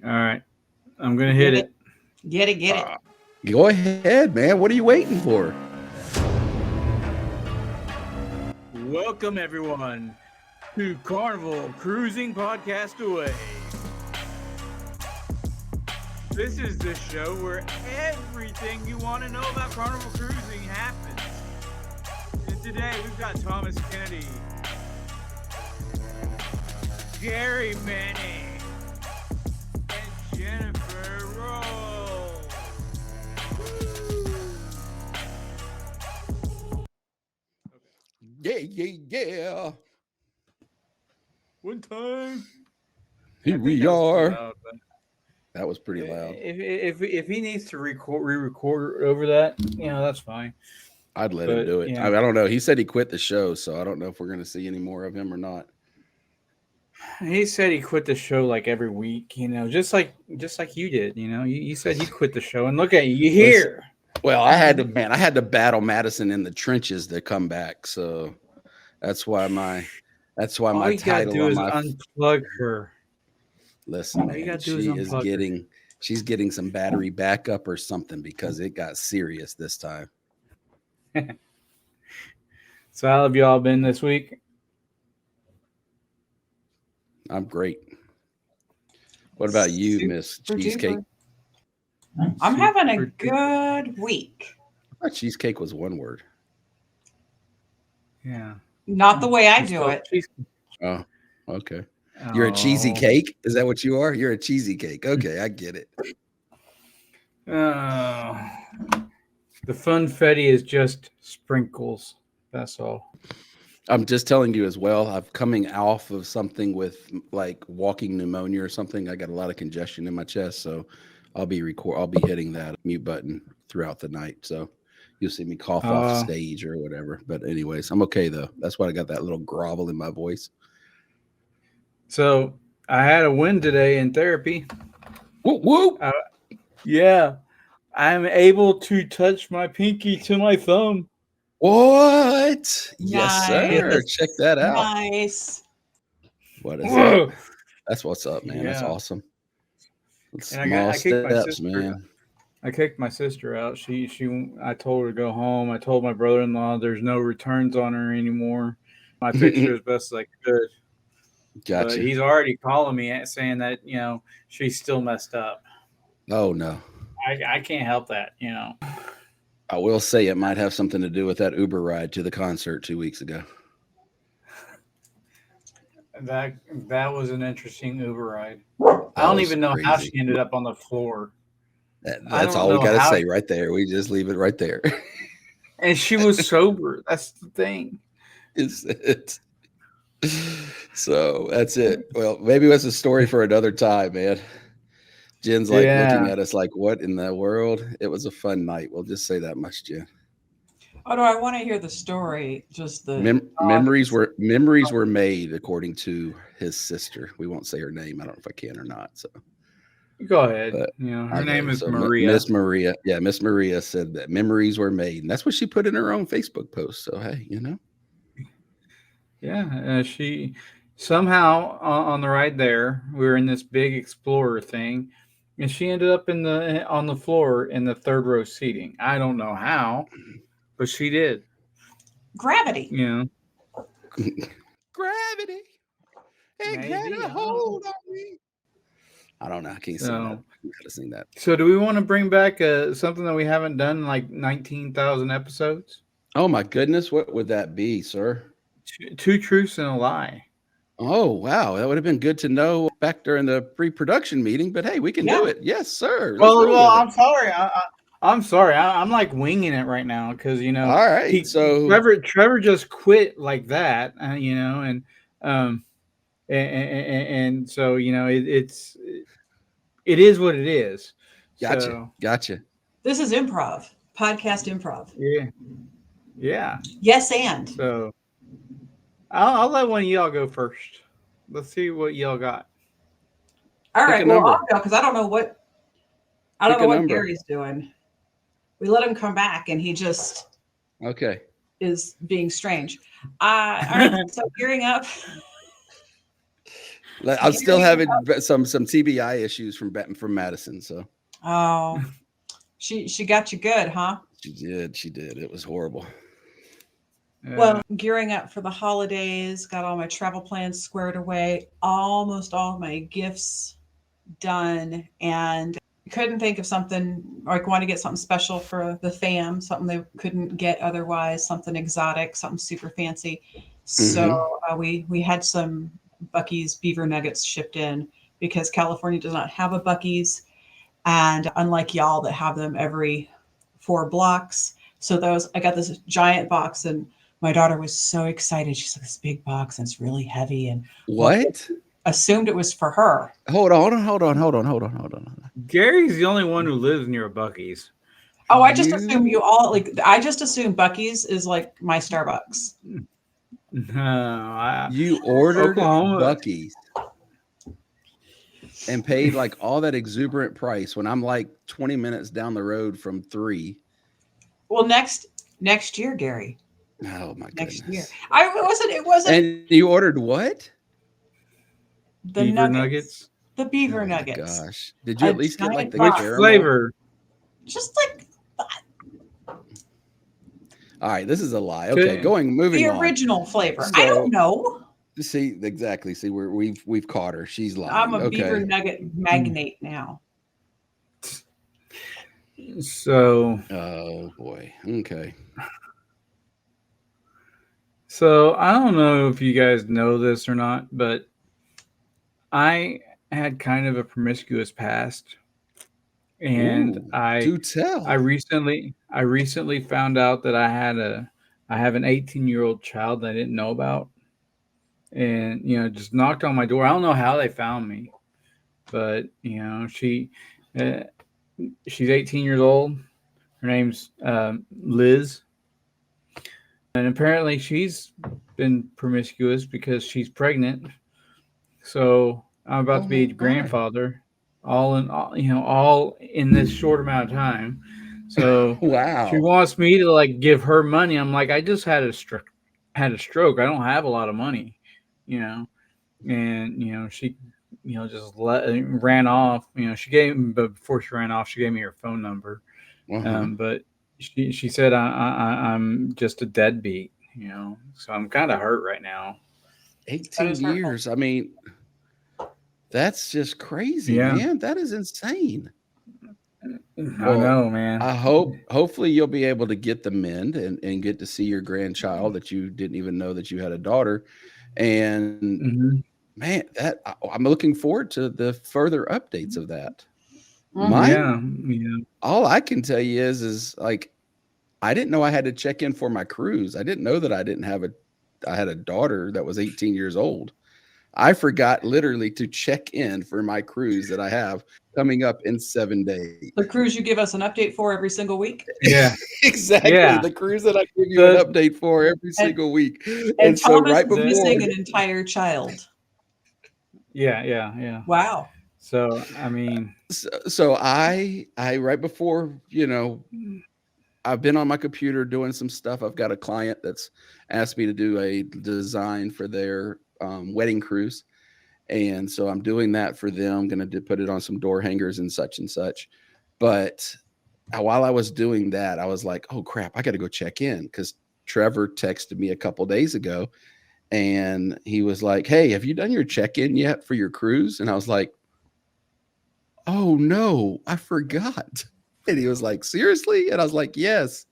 All right. I'm going to hit it. Get it. Go ahead, man. What are you waiting for? Welcome, everyone, to Carnival Cruising Podcast Away. This is the show where everything you want to know about Carnival Cruising happens. And today we've got Thomas Kennedy, Gary Manning, and Jennifer Roll. Yeah. One time. Here we are. That was pretty loud. If he needs to re-record over that, that's fine. I'd let him do it. Yeah. I don't know. He said he quit the show, so I don't know if we're going to see any more of him or not. He said he quit the show like every week, just like you did. You said you quit the show, and look at you here. Well, I had to battle Madison in the trenches to come back, so that's why my All you gotta title do on is my unplug her. Listen, man, she's getting some battery backup or something because it got serious this time. So how have y'all been this week? I'm great. What about you, Miss Cheesecake? I'm having a good week. I thought cheesecake was one word. Yeah. Not the way I do it. Oh, okay. You're a cheesy cake? Is that what you are? You're a cheesy cake. Okay, I get it. The funfetti is just sprinkles. That's all. I'm just telling you as well. I'm coming off of something with like walking pneumonia or something. I got a lot of congestion in my chest, so I'll be hitting that mute button throughout the night. So you'll see me cough off stage or whatever. But anyways, I'm okay though. That's why I got that little grovel in my voice. So I had a win today in therapy. Whoop, whoop. Yeah. I'm able to touch my pinky to my thumb. What? Nice. Yes, sir. Check that out. Nice. What is that? That's what's up, man. Yeah. That's awesome. I kicked my sister. I kicked my sister out. I told her to go home. I told my brother-in-law there's no returns on her anymore. I fixed her as best as I could. Gotcha. But he's already calling me saying that, she's still messed up. Oh, no. I can't help that, I will say it might have something to do with that Uber ride to the concert 2 weeks ago. That was an interesting Uber ride. I don't even know how she ended up on the floor. That's all we got to say right there. We just leave it right there. And she was sober. That's the thing. Is it? So that's it. Well, maybe that's a story for another time, man. Jen's looking at us like, what in the world? It was a fun night. We'll just say that much, Jen. Oh, no, I want to hear the story. Just the memories were made, according to his sister. We won't say her name. I don't know if I can or not. So go ahead. But, her name is Maria. Miss Maria. Yeah, Miss Maria said that memories were made, and that's what she put in her own Facebook post. So hey, Yeah, she somehow on the ride there, we were in this big Explorer thing, and she ended up on the floor in the third row seating. I don't know how, but she did. Gravity. Gravity. It got a hold on me. I don't know. I can't sing that. I gotta sing that. So do we want to bring back something that we haven't done in like 19,000 episodes? Oh my goodness. What would that be, sir? Two truths and a lie. Oh, wow. That would have been good to know back during the pre-production meeting, but hey, we can do it. Yes, sir. Well, I'm sorry. I'm sorry. I'm like winging it right now because, all right. Trevor just quit like that, and so, it is what it is. Gotcha. This is improv, podcast improv. Yeah. Yes, and. So I'll let one of y'all go first. Let's see what y'all got. All right. Well, I'll go because I don't know what Gary's doing. We let him come back, and he just is being strange. All right. So gearing up. I'm still having some TBI issues from Madison. So. Oh, she got you good, huh? She did. It was horrible. Well, gearing up for the holidays, got all my travel plans squared away, almost all of my gifts done, and couldn't think of something, like want to get something special for the fam, something they couldn't get otherwise, something exotic, something super fancy. So we had some Buc-ee's beaver nuggets shipped in because California does not have a Buc-ee's, and unlike y'all that have them every 4 blocks. So I got this giant box, and my daughter was so excited. She's like, this big box, and it's really heavy. And what? Assumed it was for her. Hold on. Gary's the only one who lives near a Buc-ee's. Oh, I just assume you all I just assume Buc-ee's is like my Starbucks. No, you ordered Buc-ee's and paid like all that exuberant price when I'm like 20 minutes down the road from 3. Well, next year, Gary. Oh my goodness. Next year. It wasn't. And you ordered what? The beaver nuggets. The beaver nuggets. Gosh. Did you at least get like the which caramel flavor? Just like all right, this is a lie. Okay, moving on. The original flavor. So, I don't know. See, exactly. See, we've caught her. She's lying. I'm a beaver nugget magnate now. So. Oh boy. Okay. So I don't know if you guys know this or not, but I had kind of a promiscuous past, and I recently found out that I have an 18-year-old child that I didn't know about, and just knocked on my door. I don't know how they found me, but she's 18 years old. Her name's Liz. And apparently she's been promiscuous because she's pregnant. So I'm about to be a grandfather, all in this short amount of time. So wow, she wants me to like give her money. I'm like, I just had a stroke. I don't have a lot of money, and she, just ran off. But before she ran off, she gave me her phone number. But she said I'm just a deadbeat, so I'm kind of hurt right now. 18 years. I mean, that's just crazy, man. That is insane. I know, man. Hopefully you'll be able to get the mend and get to see your grandchild that you didn't even know that you had a daughter. And man, I'm looking forward to the further updates of that. All I can tell you is like, I didn't know I had to check in for my cruise. I didn't know that I had a daughter that was 18 years old. I forgot literally to check in for my cruise that I have coming up in 7 days. The cruise you give us an update for every single week? Yeah, exactly. Yeah. The cruise that I give you an update for every single week. And so right before missing an entire child. Yeah. Wow. So, I mean, so I right before, I've been on my computer doing some stuff. I've got a client that's asked me to do a design for their wedding cruise. And so I'm doing that for them. I'm going to put it on some door hangers and such and such. But while I was doing that, I was like, oh crap, I got to go check in, because Trevor texted me a couple days ago and he was like, hey, have you done your check-in yet for your cruise? And I was like, oh no, I forgot. And he was like, seriously? And I was like, yes.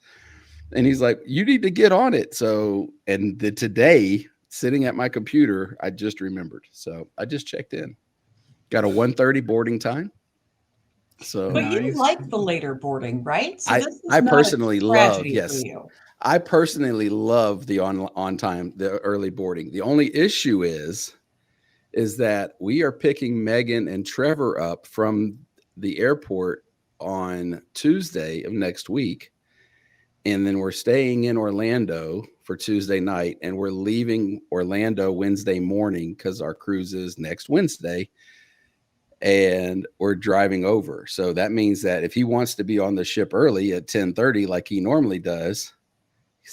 And he's like, you need to get on it. So, and today, sitting at my computer, I just remembered. So I just checked in. Got a 1:30 boarding time. So, but you like the later boarding, right? So I personally love, yes. I personally love the on time, the early boarding. The only issue is that we are picking Megan and Trevor up from the airport on Tuesday of next week. And then we're staying in Orlando for Tuesday night, and we're leaving Orlando Wednesday morning because our cruise is next Wednesday, and we're driving over. So that means that if he wants to be on the ship early at 10:30, like he normally does,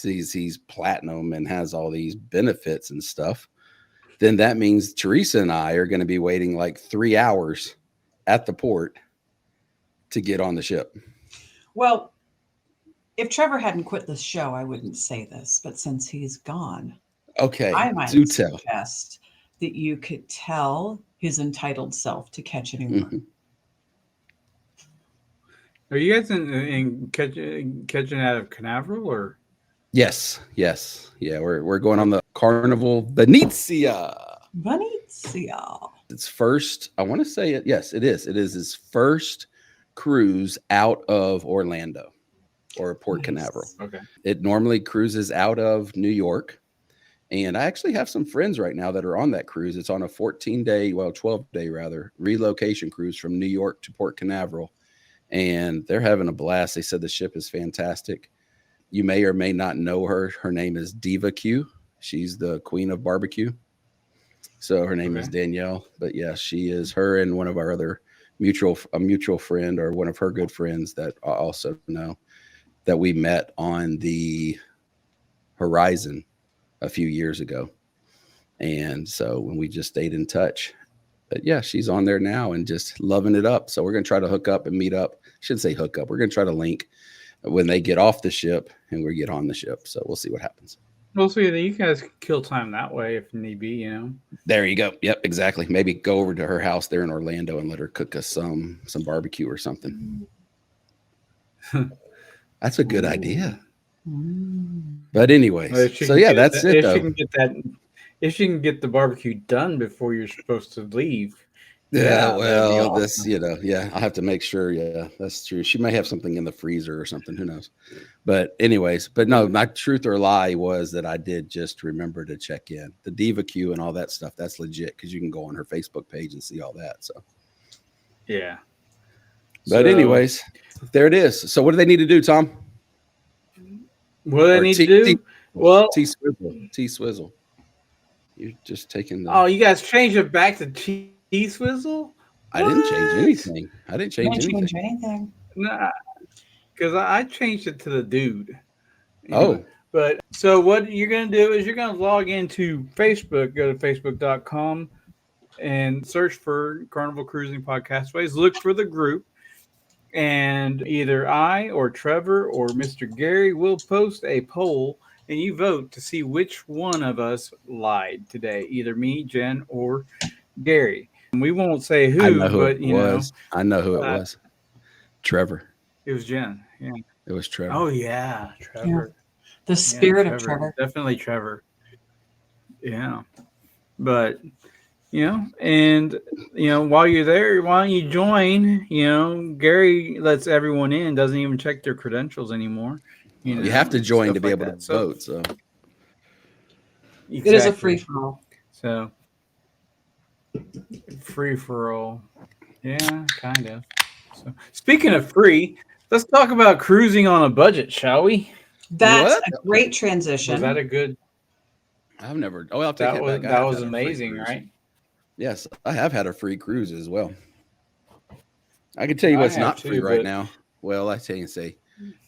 he's platinum and has all these benefits and stuff. then that means Teresa and I are going to be waiting like 3 hours at the port to get on the ship. Well, if Trevor hadn't quit the show, I wouldn't say this, but since he's gone, Okay, I might do tell. suggest that you could tell his entitled self to catch anyone. Mhm. Are you guys in catching out of Canaveral or? Yes. Yeah, we're going on the Carnival Venezia. Venezia. It's first, I want to say it. Yes, it is. It is his first cruise out of Orlando or Port Nice. Canaveral. Okay. It normally cruises out of New York. And I actually have some friends right now that are on that cruise. It's on a 14-day, well, 12-day rather, relocation cruise from New York to Port Canaveral. And they're having a blast. They said the ship is fantastic. You may or may not know her. Her name is Diva Q. She's the queen of barbecue. So her name is Danielle. But yeah, she is her and one of our other mutual friend or one of her good friends that I also know that we met on the Horizon a few years ago. And so when we just stayed in touch. But yeah, she's on there now and just loving it up. So we're going to try to hook up and meet up. I shouldn't say hook up. We're going to try to link when they get off the ship and we get on the ship. So we'll see what happens. Well, so you guys can kill time that way if need be, you know. There you go. Yep, exactly. Maybe go over to her house there in Orlando and let her cook us some barbecue or something. That's a good idea. But anyways, Well, so yeah, that's it. If she can get that, if she can get the barbecue done before you're supposed to leave. Yeah, well, awesome. this, yeah, I'll have to make sure. Yeah, that's true. She may have something in the freezer or something. Who knows? But anyways, but no, my truth or lie was that I did just remember to check in. The Diva Q and all that stuff, that's legit because you can go on her Facebook page and see all that. So, yeah. But anyways, there it is. So what do they need to do, Tom? What do they need to do? Well, T-Swizzle. You're just taking the... Oh, you guys changed it back to T-Swizzle? I didn't change anything. I didn't change anything. Nah, because I changed it to the dude. Oh. But so what you're going to do is you're going to log into Facebook, go to facebook.com and search for Carnival Cruising Podcast Ways. Look for the group. And either I or Trevor or Mr. Gary will post a poll and you vote to see which one of us lied today, either me, Jen, or Gary. And we won't say who, but you know. I know who it was. Trevor. It was Jen. Yeah. It was Trevor. Oh, yeah. Trevor. Yeah. The spirit of Trevor. Definitely Trevor. Yeah. But, you know, and, you know, while you're there, why don't you join? You know, Gary lets everyone in, doesn't even check their credentials anymore. You know, you have to join to be like able to vote. So It is a free for all. So free for all. Yeah, kind of. So speaking of free, let's talk about cruising on a budget, shall we? That's a great transition. Was that a good? I've never. Oh, I'll take that. That was amazing, right? Yes, I have had a free cruise as well. I can tell you what's not free right now. Well, I say,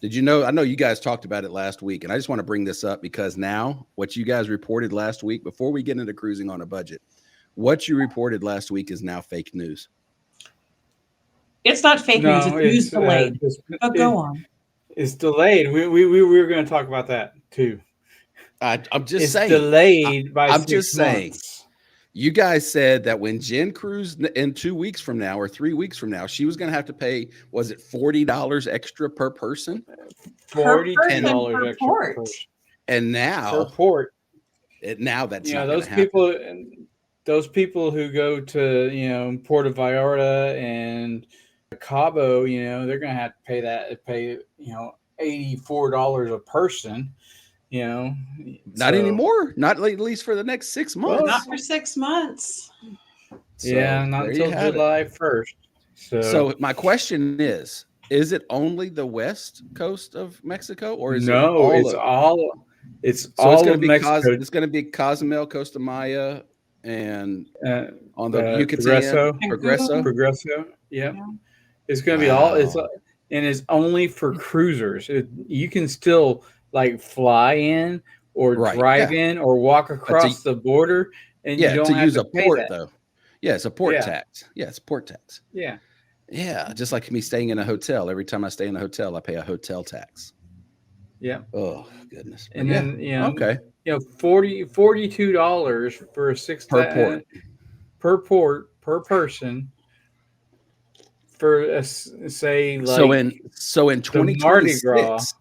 did you know? I know you guys talked about it last week, and I just want to bring this up because now what you guys reported last week, before we get into cruising on a budget, what you reported last week is now fake news. It's not fake news. It's news delayed. But go on. It's delayed. We were going to talk about that too. I'm just saying. It's delayed by I'm 6 just saying. You guys said that when Jen cruised in 2 weeks from now or 3 weeks from now, she was going to have to pay, was it $40 extra per person? $10 extra per person. And now, per port. Now that's not those people who go to, you know, Puerto Vallarta and Cabo, you know, they're going to have to pay, you know, $84 a person. You know, not anymore. Not at least for the next 6 months. Well, not for 6 months. So, yeah, not until July 1st. So my question is it only the west coast of Mexico, or is it's all of Mexico. It's going to be Cozumel, Costa Maya, and on the Yucatan, Progreso. Yeah, it's going to be all. It's only for cruisers. You can still like fly in or drive in or walk across the border, and you don't to have use to a pay port that. though. Yeah, it's a port Yeah, tax. Yeah, it's port tax. yeah, Yeah, just like me staying in a hotel. Every time I stay in a hotel, I pay a hotel tax. yeah. Oh goodness, but And yeah, then okay, $42 for per port. per port per person for say So like in the Mardi Gras. 2026,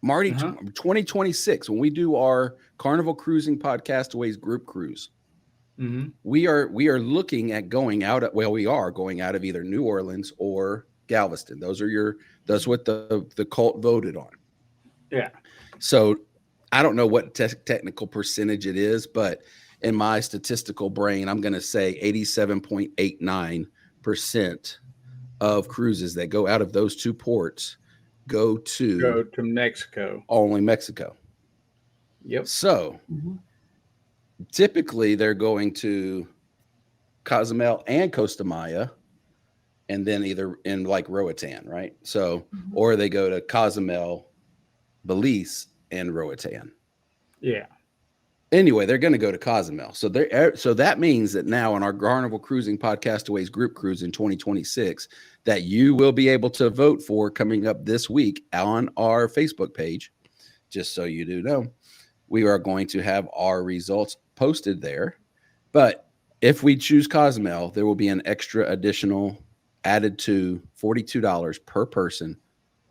Marty, Uh-huh. 2026, when we do our Carnival Cruising Podcastaways group cruise, Mm-hmm. we are looking at going out at, well, we are going out of either New Orleans or Galveston. That's what the cult voted on. Yeah. So I don't know what technical percentage it is, but in my statistical brain, I'm going to say 87.89% of cruises that go out of those two ports go Go to to Mexico. only Mexico. Yep. So typically they're going to Cozumel and Costa Maya, and then either in like Roatan, right? So, or they go to Cozumel, Belize, and Roatan. Yeah. Anyway, they're going to go to Cozumel. So that means that now in our Carnival Cruising Podcastaways group cruise in 2026, that you will be able to vote for coming up this week on our Facebook page. Just so you do know, we are going to have our results posted there. But if we choose Cozumel, there will be an extra additional added to $42 per person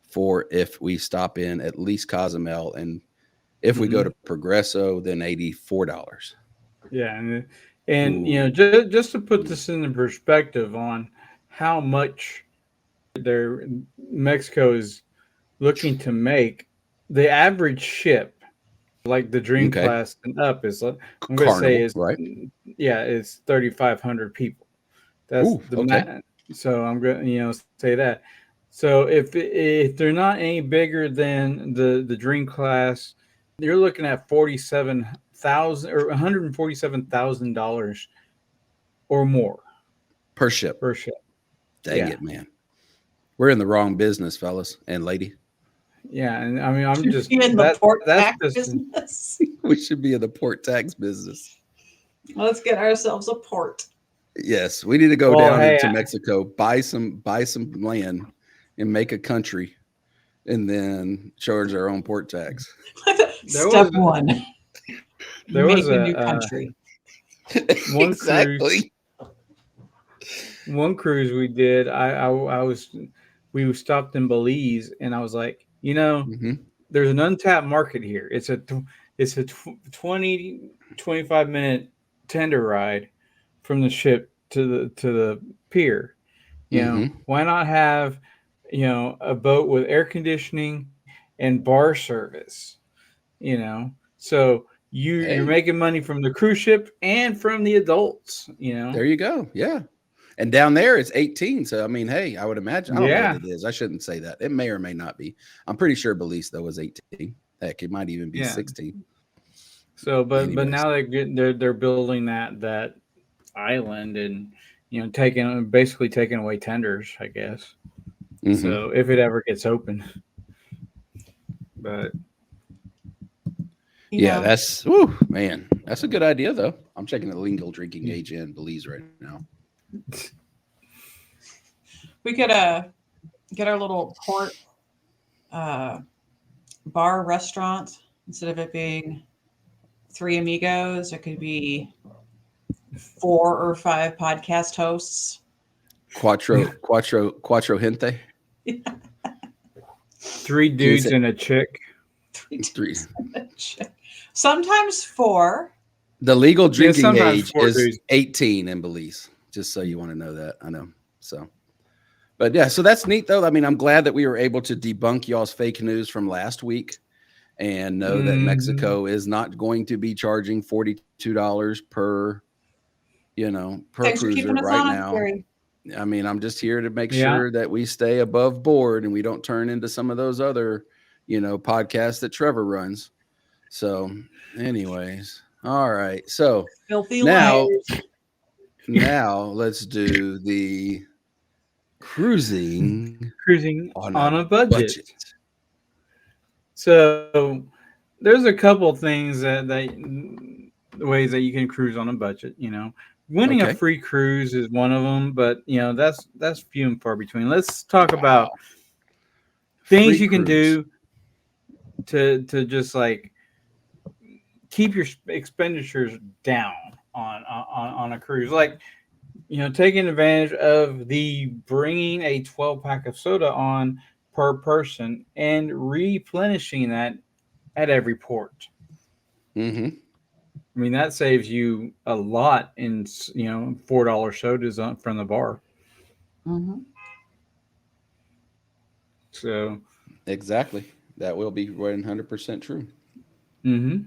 for if we stop in at least Cozumel, and if we go to Progresso, then $84. Yeah, and just to put this in perspective on how much Mexico is looking to make, the average ship like the Dream Okay. class and up is I'm going to Carnival, say is right? Yeah, it's 3,500 people. That's Ooh, the okay. So I'm going to say that. So if they're not any bigger than the Dream class, you're looking at $147,000 or more Per ship. per ship. Dang it, man. We're in the wrong business, fellas and lady. Yeah, and I mean I'm just in the port that's tax just business. We should be in the port tax business. Let's get ourselves a port. Yes, we need to go Well, down hey, into Mexico, buy some land, and make a country, and then charge our own port tax. Step one. There Make was a new country. One Exactly. one cruise we did. We stopped in Belize, and I was like, there's an untapped market here. It's a 25 minute tender ride from the ship to the pier. Why not have a boat with air conditioning and bar service? So you're making money from the cruise ship and from the adults. There you go. Yeah. And down there it's 18. So I mean, hey, I would imagine. I don't know what it is. I shouldn't say that. It may or may not be. I'm pretty sure Belize though was 18. Heck, it might even be 16. So, but now they're building that island and basically taking away tenders, I guess. So if it ever gets open, but that's man, that's a good idea though. I'm checking the legal drinking age in Belize right now. We could get our little port bar restaurant. Instead of it being 3 amigos, it could be 4 or 5 podcast hosts. Quattro gente. 3 dudes and a chick. 3 dudes and a chick. Sometimes 4. The legal drinking age is dudes. 18 in Belize. Just so you want to know that. I know. So, but yeah, so that's neat though. I mean, I'm glad that we were able to debunk y'all's fake news from last week and know that Mexico is not going to be charging $42 per cruiser right now. I mean, I'm just here to make sure that we stay above board and we don't turn into some of those other, podcasts that Trevor runs. So anyways, all right. So filthy now let's do the cruising on a budget. So there's a couple things that ways that you can cruise on a budget. Winning a Okay. free cruise is one of them, but that's few and far between. Let's talk about things Free you can cruise. do to just like keep your expenditures down on a cruise, like taking advantage of the bringing a 12-pack of soda on per person and replenishing that at every port. Mm-hmm. I mean, that saves you a lot in $4 sodas from the bar. Mm-hmm. So, Exactly. That will be 100% true. mm-hmm.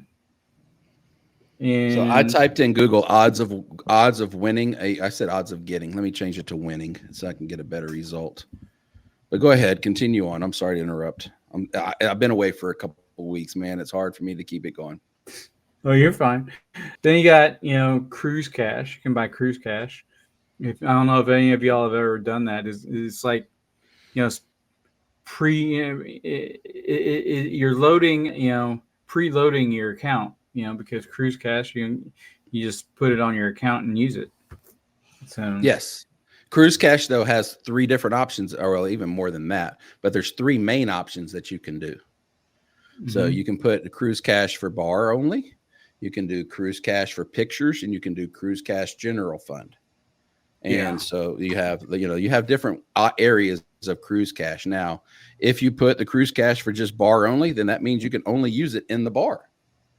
So I And typed in Google odds of winning. I said odds of getting. Let me change it to winning so I can get a better result. But go ahead, continue on. I'm sorry to interrupt. I've been away for a couple of weeks, man. It's hard for me to keep it going. oh, you're fine. Then you got cruise cash. You can buy cruise cash. If I don't know if any of y'all have ever done that. It's like you know pre you're loading preloading your account because cruise cash you just put it on your account and use it. So Yes. Cruise Cash, though, has 3 different options, or well, even more than that. But there's 3 main options that you can do. So mhm. you can put Cruise Cash for bar only. You can do Cruise Cash for pictures, and you can do Cruise Cash General Fund. Yeah. And so you have different areas of Cruise Cash. Now, if you put the Cruise Cash for just bar only, then that means you can only use it in the bar.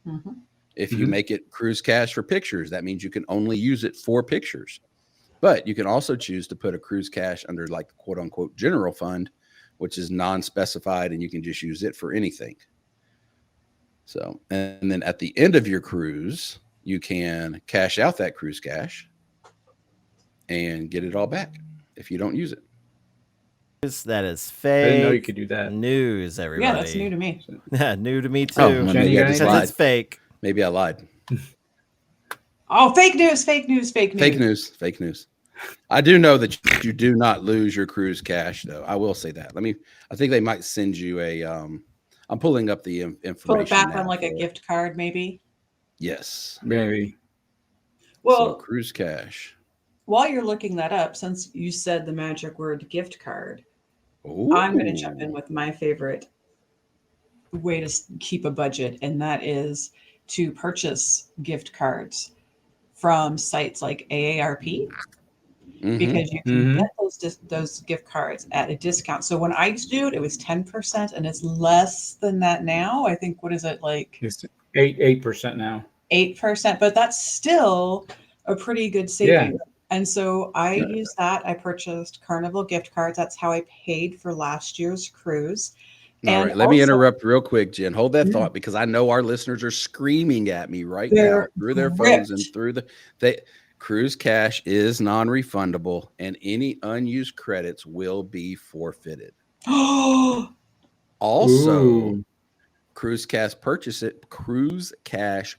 Mm-hmm. If you Mhm. make it Cruise Cash for pictures, that means you can only use it for pictures. But you can also choose to put a Cruise Cash under like the quote unquote general fund, which is non-specified, and you can just use it for anything. So, and then at the end of your cruise, you can cash out that Cruise Cash and get it all back if you don't use it. That is I didn't know you fake could do that. news, Yeah, that's new everybody. to me. Yeah, new to me Oh, too. well, Jen, you maybe I got just anything? Because lied. it's fake. Maybe I lied. Oh, fake news, fake news, fake news. Fake news. Fake news. I do know that you do not lose your cruise cash, though. I will say that. I think they might send you a. I'm pulling up the information Pull it back now on like a for it. gift card, maybe. Yes. Maybe. So Well, cruise cash. while you're looking that up, since you said the magic word gift card, Ooh. I'm going to jump in with my favorite way to keep a budget, and that is to purchase gift cards from sites like AARP Mhm. because you can Mhm. get those gift cards at a discount. So when I used to do it, it was 10%, and it's less than that now. I think, what is it, like It's 8% now. 8%? But that's still a pretty good Yeah. saving. And so I Yeah. used that. I purchased Carnival gift cards. That's how I paid for last year's cruise. All And right. Let me also, interrupt real quick, Jen. Hold that yeah, thought because I know our listeners are screaming at me right now they're through their phones and gripped. through they cruise cash is non-refundable and any unused credits will be forfeited. Oh, Also, Ooh. cruise cash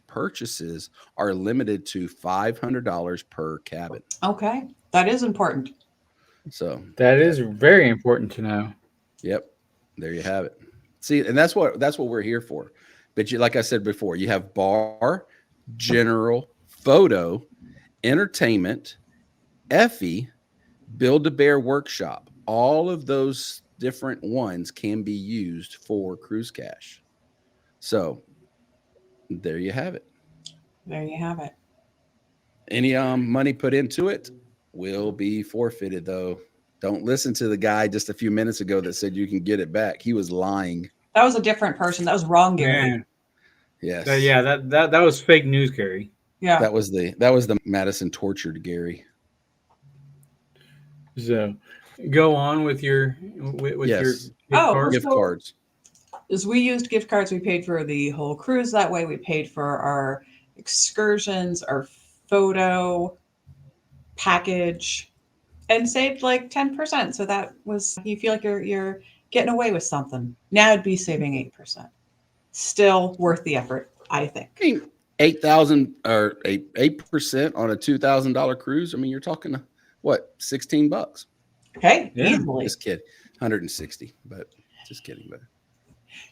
purchases are limited to $500 per cabin. okay. That is important. So That is very important to know. yep, there you have it. See, and that's what we're here for. But like I said before, you have bar, general, photo, entertainment, Effie, Build a Bear workshop. All of those different ones can be used for cruise cash. So there you have it. There you have it. Any money put into it will be forfeited, though. Don't listen to the guy just a few minutes ago that said you can get it back. He was lying. That was a different person. That was wrong, Gary. Man. Yes. Yeah, that was fake news, Gary. Yeah. That was the Madison tortured Gary. So go on with your Yes. gift Oh, card. Gift cards. As we used gift cards, we paid for the whole cruise that way. We paid for our excursions, our photo package, and saved like 10%. So that was, you feel like you're getting away with something. Now it'd be saving 8%. Still worth the effort, I think. I mean, 8,000 or 8% on a $2,000 cruise. I mean, you're talking what, $16? Okay, Yeah. easily. Just kidding. 160, but just kidding. But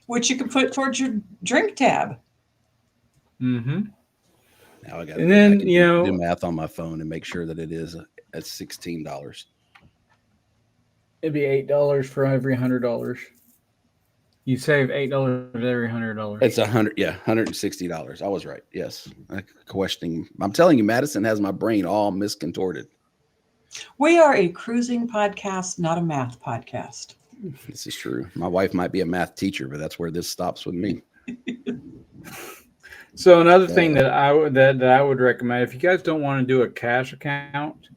Which you can put towards your drink tab. Mm-hmm. Now I got to And go back then and do math on my phone and make sure that it is at $16. it'd be $8 for every $100. You save $8 every $100. It's $160. I was right. Yes. Questioning. I'm telling you, Madison has my brain all miscontorted. We are a cruising podcast, not a math podcast. This is true. My wife might be a math teacher, but that's where this stops with me. So another thing that I would recommend, if you guys don't want to do a cash account,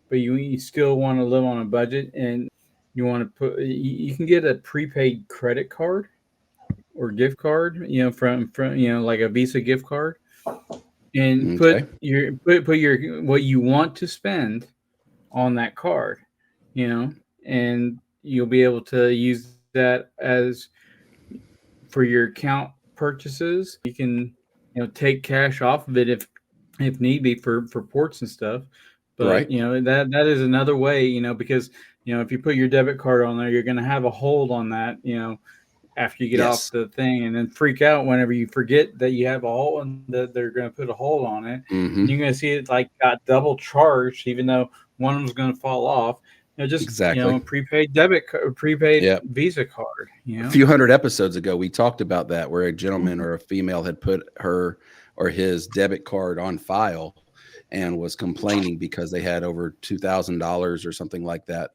but you still want to live on a budget and you want to put, you can get a prepaid credit card or gift card, from like a Visa gift card, and Okay. put your what you want to spend on that card, and you'll be able to use that as for your account purchases. You can take cash off of it if need be for ports and stuff. But Right. that is another way, because if you put your debit card on there, you're going to have a hold on that, after you get off Yes. the thing, and then freak out whenever you forget that you have a hole and that they're going to put a hold on it. Mhm. And you're going to see it like got double charged, even though one of them's going to fall off. Just Exactly. prepaid Yep. Visa card. A few hundred episodes ago, we talked about that, where a gentleman or a female had put her or his debit card on file and was complaining because they had over $2,000 or something like that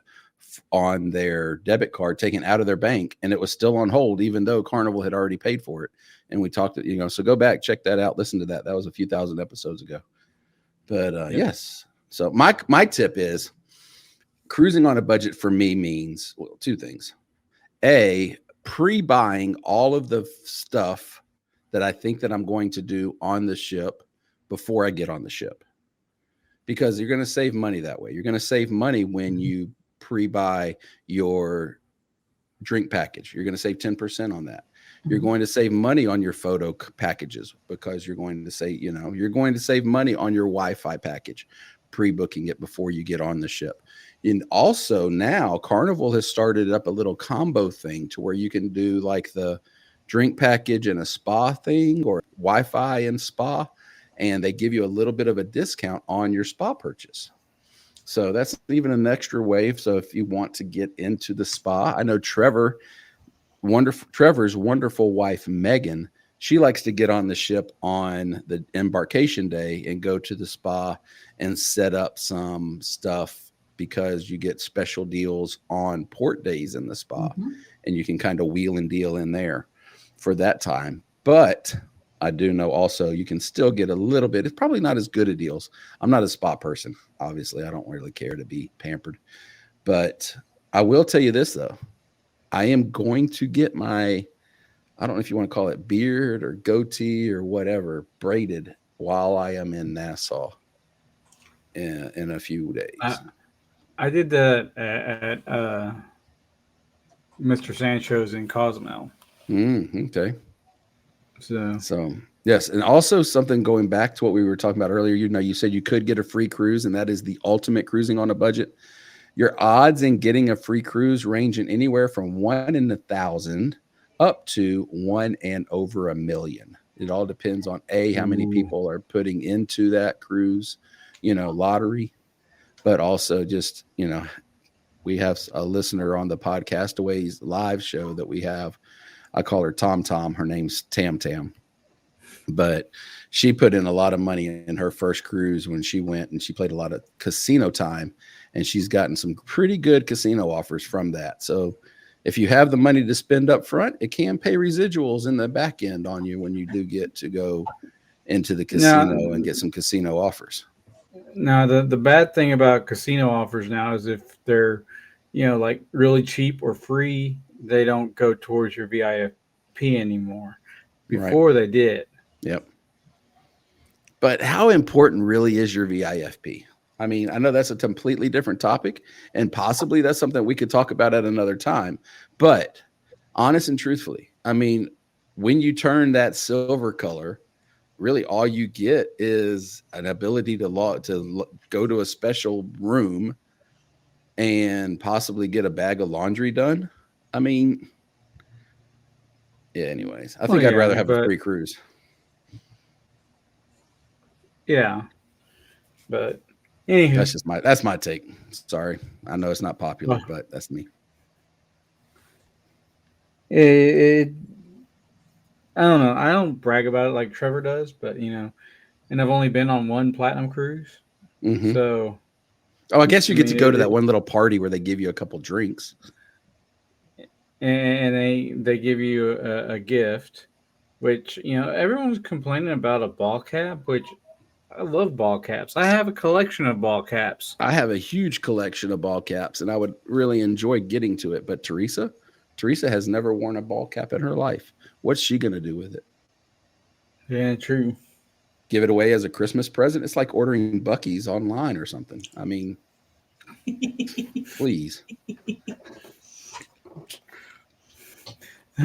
on their debit card taken out of their bank, and it was still on hold, even though Carnival had already paid for it. And we talked, so go back, check that out, listen to that. That was a few thousand episodes ago. But yes. So my tip is, cruising on a budget for me means, well, two things. A, pre-buying all of the stuff that I think that I'm going to do on the ship before I get on the ship, because you're going to save money that way. You're going to save money when you pre-buy your drink package. You're going to save 10% on that. You're going to save money on your photo packages, because you're going to say, you're going to save money on your Wi-Fi package, pre-booking it before you get on the ship. And also now Carnival has started up a little combo thing to where you can do like the drink package and a spa thing, or Wi-Fi and spa, and they give you a little bit of a discount on your spa purchase. So that's even an extra wave. So if you want to get into the spa, I know Trevor's wonderful wife, Megan, she likes to get on the ship on the embarkation day and go to the spa and set up some stuff, because you get special deals on port days in the spa, and you can kind of wheel and deal in there for that time. But I do know also you can still get a little bit. It's probably not as good a deals. I'm not a spa person. Obviously, I don't really care to be pampered. But I will tell you this, though. I am going to get my, I don't know if you want to call it beard or goatee or whatever, braided while I am in Nassau in a few days. I did that at Mr. Sancho's in Cozumel. Okay. So yes, and also something going back to what we were talking about earlier. You said you could get a free cruise, and that is the ultimate cruising on a budget. Your odds in getting a free cruise range in anywhere from 1 in 1,000 up to 1 and over 1 million. It all depends on how many people are putting into that cruise, lottery, but also just, we have a listener on the Podcastaways live show that we have. I call her Tom Tom. Her name's Tam Tam. But she put in a lot of money in her first cruise when she went, and she played a lot of casino time, and she's gotten some pretty good casino offers from that. So if you have the money to spend up front, it can pay residuals in the back end on you when you do get to go into the casino and get some casino offers. Now, the bad thing about casino offers now is if they're, like really cheap or free, they don't go towards your VIP anymore. Before they did. Yep. But how important really is your VIFP? I mean, I know that's a completely different topic, and possibly that's something we could talk about at another time. But honest and truthfully, I mean, when you turn that silver color, really all you get is an ability to go to a special room and possibly get a bag of laundry done. I mean, yeah, anyways, I think I'd rather have a free cruise. Yeah, but anywho, That's my take. Sorry, I know it's not popular, well, but that's me. it, I don't know. I don't brag about it like Trevor does, but and I've only been on one platinum cruise, Hmm. so Oh, I guess I you get mean, to go to that one little party where they give you a couple drinks. and they give you a gift, which everyone's complaining about a ball cap, which I love ball caps. I have a collection of ball caps. I have a huge collection of ball caps, and I would really enjoy getting to it. But Teresa has never worn a ball cap in her life. What's she going to do with it? Yeah, true. Give it away as a Christmas present? It's like ordering Buc-ee's online or something. I mean, please.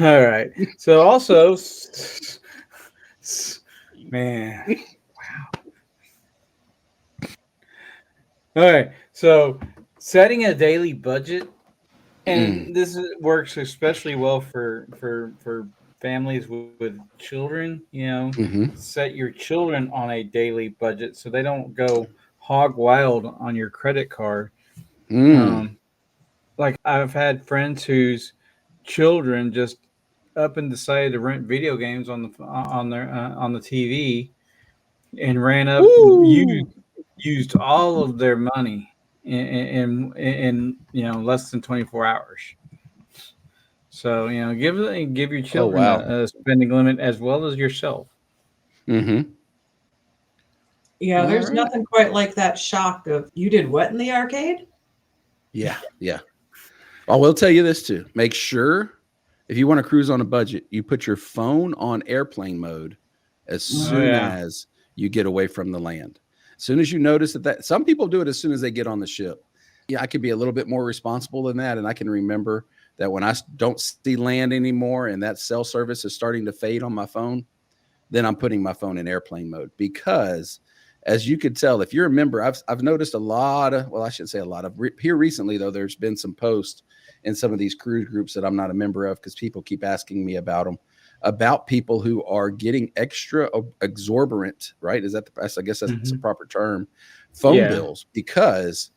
All right. So also, man. All right. So setting a daily budget, Mm. and works especially well for families with children. Hmm. Set your children on a daily budget so they don't go hog wild on your credit card. Mm. Um, like I've had friends whose children just up and decided to rent video games on the TV and ran up Woo. used all of their money in less than 24 hours. So give your Oh, children wow. a spending limit as well as yourself. Hmm. Yeah, All there's right. nothing quite like that shock of you did what in the arcade? Yeah. Yeah. I will tell you this too. Make sure if you want to cruise on a budget, you put your phone on airplane mode as Oh soon yeah. as you get away from the land. As soon as you notice that some people do it as soon as they get on the ship. Yeah, I could be a little bit more responsible than that. And I can remember that when I don't see land anymore and that cell service is starting to fade on my phone, then I'm putting my phone in airplane mode because as you could tell, if you're a member, I've noticed a lot of, well, I shouldn't say a lot of here recently, though, there's been some posts in some of these cruise groups that I'm not a member of because people keep asking me about them, about people who are getting extra exorbitant, right? Is that I guess that's a Mhm. proper term, phone Yeah. bills because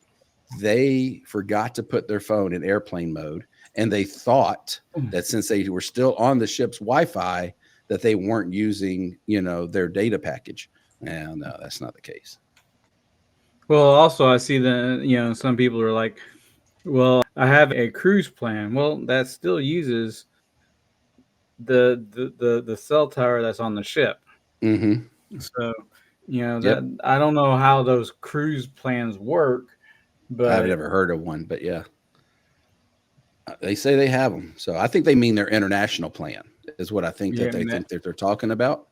they forgot to put their phone in airplane mode and they thought that since they were still on the ship's Wi-Fi that they weren't using, their data package. And no, that's not the case. Well, also I see that some people are like, well, I have a cruise plan. Well, that still uses the cell tower that's on the ship. Mm-hmm. So, Yep. that I don't know how those cruise plans work, I've but never heard of one, but yeah, they say they have them. So I think they mean their international plan is what I think yeah, that they think that they're talking about.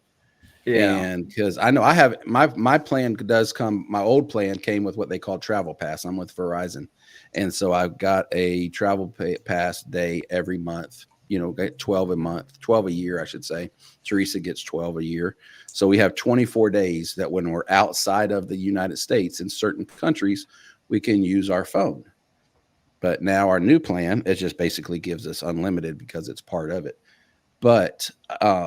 yeah. And because I know I have my plan does come, my old plan came with what they call travel pass. I'm with Verizon. And so I've got a travel pass day every month, get 12 a month, 12 a year, I should say. Teresa gets 12 a year. So we have 24 days that when we're outside of the United States in certain countries, we can use our phone. But now our new plan, it just basically gives us unlimited because it's part of it. But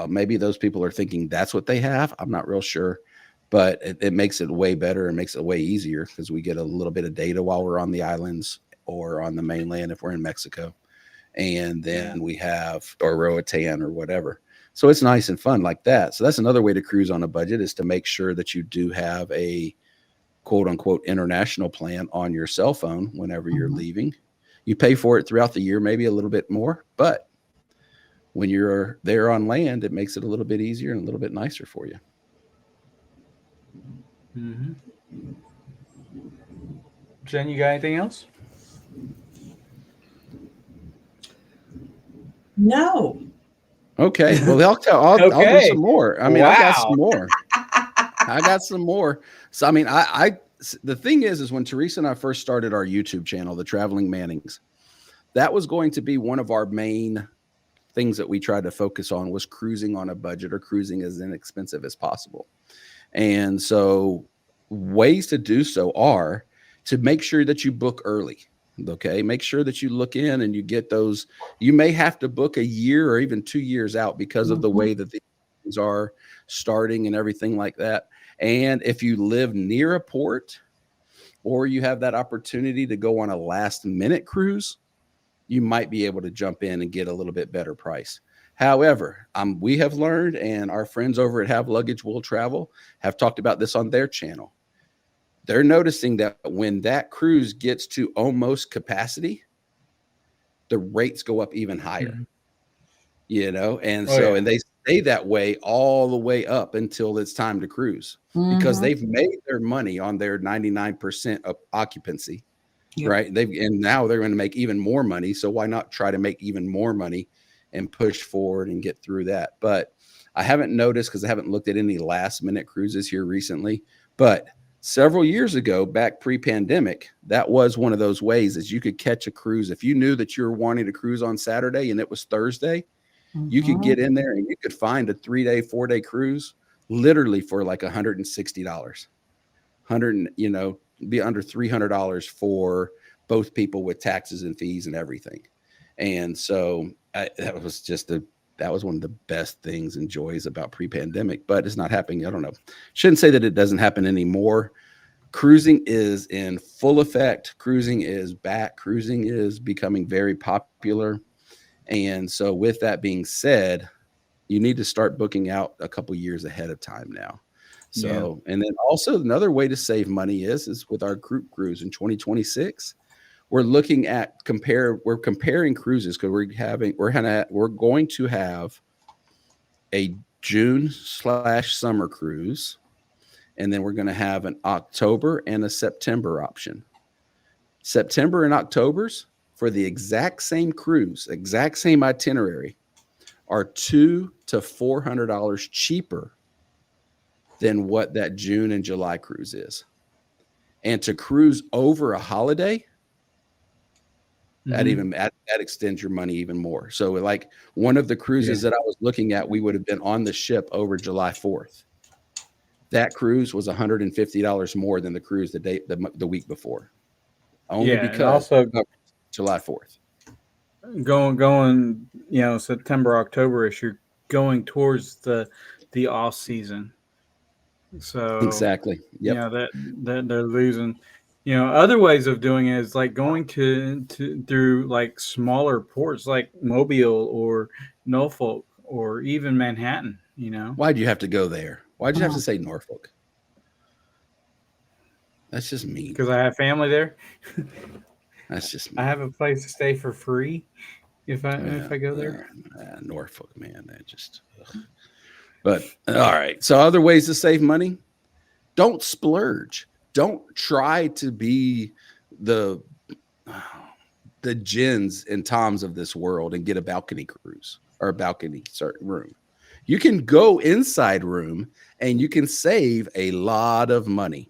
maybe those people are thinking that's what they have. I'm not real sure, but it makes it way better and makes it way easier because we get a little bit of data while we're on the islands or on the mainland if we're in Mexico. And then we have or Roatan or whatever. So it's nice and fun like that. So that's another way to cruise on a budget is to make sure that you do have a quote unquote international plan on your cell phone whenever you're leaving. You pay for it throughout the year, maybe a little bit more, but when you're there on land, it makes it a little bit easier and a little bit nicer for you. Mm-hmm. Jen, you got anything else? No. Okay. Well, I'll do some Okay. more. I mean, I've got some Wow. more. I got some more. So, I mean, the thing is when Teresa and I first started our YouTube channel, The Traveling Mannings, that was going to be one of our main things that we tried to focus on was cruising on a budget or cruising as inexpensive as possible. And so ways to do so are to make sure that you book early. Okay. Make sure that you look in and you get those. You may have to book a year or even 2 years out because of the way that things are starting and everything like that. And if you live near a port or you have that opportunity to go on a last minute cruise, you might be able to jump in and get a little bit better price. However, we have learned, and our friends over at Have Luggage Will Travel have talked about this on their channel. They're noticing that when that cruise gets to almost capacity, the rates go up even higher, and and they stay that way all the way up until it's time to cruise, because they've made their money on their 99% of occupancy, right? And now they're going to make even more money. So why not try to make even more money and push forward and get through that? But I haven't noticed, because I haven't looked at any last minute cruises here recently, but several years ago, back pre-pandemic, that was one of those ways is you could catch a cruise. If you knew that you were wanting to cruise on Saturday and it was Thursday, you could get in there and you could find a 3-day, 4-day cruise literally for like $160, be under $300 for both people with taxes and fees and everything. And so that was one of the best things and joys about pre-pandemic, but it's not happening. I don't know. Shouldn't say that it doesn't happen anymore. Cruising is in full effect. Cruising is back. Cruising is becoming very popular. And so with that being said, you need to start booking out a couple years ahead of time now. So, and then also another way to save money is with our group cruise in 2026. We're looking at comparing cruises, because we're going to have a June/summer cruise, and then we're going to have an October and a September option. September and October's for the exact same cruise, exact same itinerary, are $200 to $400 cheaper than what that June and July cruise is. And to cruise over a holiday, that extends your money even more. So like one of the cruises that I was looking at, we would have been on the ship over July 4th. That cruise was $150 more than the cruise the week before. Only because also of July 4th. Going, September, October-ish, you're going towards the off season. So exactly. Yep. That they're losing. Other ways of doing it is like going through like smaller ports like Mobile or Norfolk or even Manhattan. Why'd you have to go there? Why'd you have to say Norfolk? That's just mean. Because I have family there. That's just mean. I have a place to stay for free if I go there. Norfolk, man, that just. But all right. So other ways to save money: don't splurge. Don't try to be the Jens and Toms of this world and get a balcony cruise or a balcony room. You can go inside room and you can save a lot of money.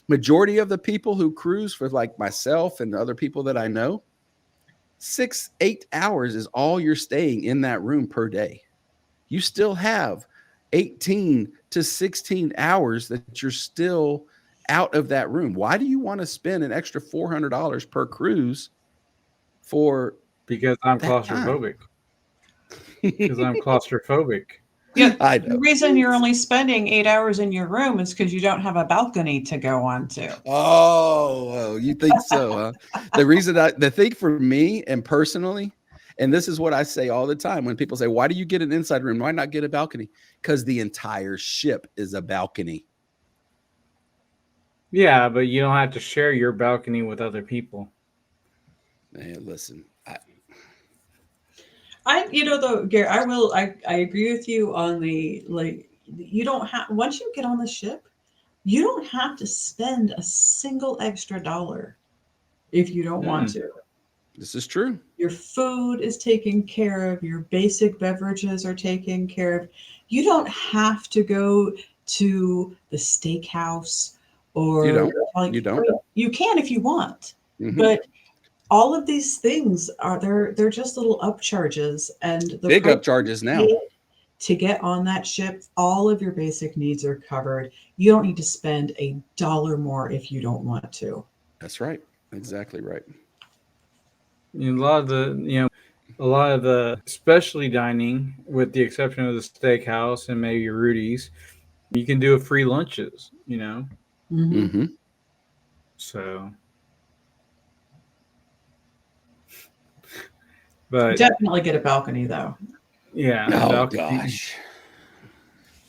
Majority of the people who cruise, for like myself and other people that I know, 6-8 hours is all you're staying in that room per day. You still have 18 to 16 hours that you're still out of that room. Why do you want to spend an extra $400 per cruise for? Because I'm claustrophobic. Because I'm claustrophobic. Yeah, the reason you're only spending 8 hours in your room is because you don't have a balcony to go on to. Oh, you think so, huh? The thing for me and personally, and this is what I say all the time when people say, why do you get an inside room? Why not get a balcony? Because the entire ship is a balcony. Yeah, but you don't have to share your balcony with other people. Man, listen, Gary, I agree with you on you don't have, once you get on the ship, you don't have to spend a single extra dollar if you don't want to. This is true. Your food is taken care of. Your basic beverages are taken care of. You don't have to go to the steakhouse or you don't. You can if you want, but all of these things they're just little upcharges, and the big upcharges now. To get on that ship, all of your basic needs are covered. You don't need to spend $1 more if you don't want to. That's right. Exactly right. A lot of the specialty dining, with the exception of the steakhouse and maybe Rudy's, You can do a free lunches, you know. Mm-hmm. Mm-hmm. So, but Definitely get a balcony though. yeah, Oh balcony. gosh.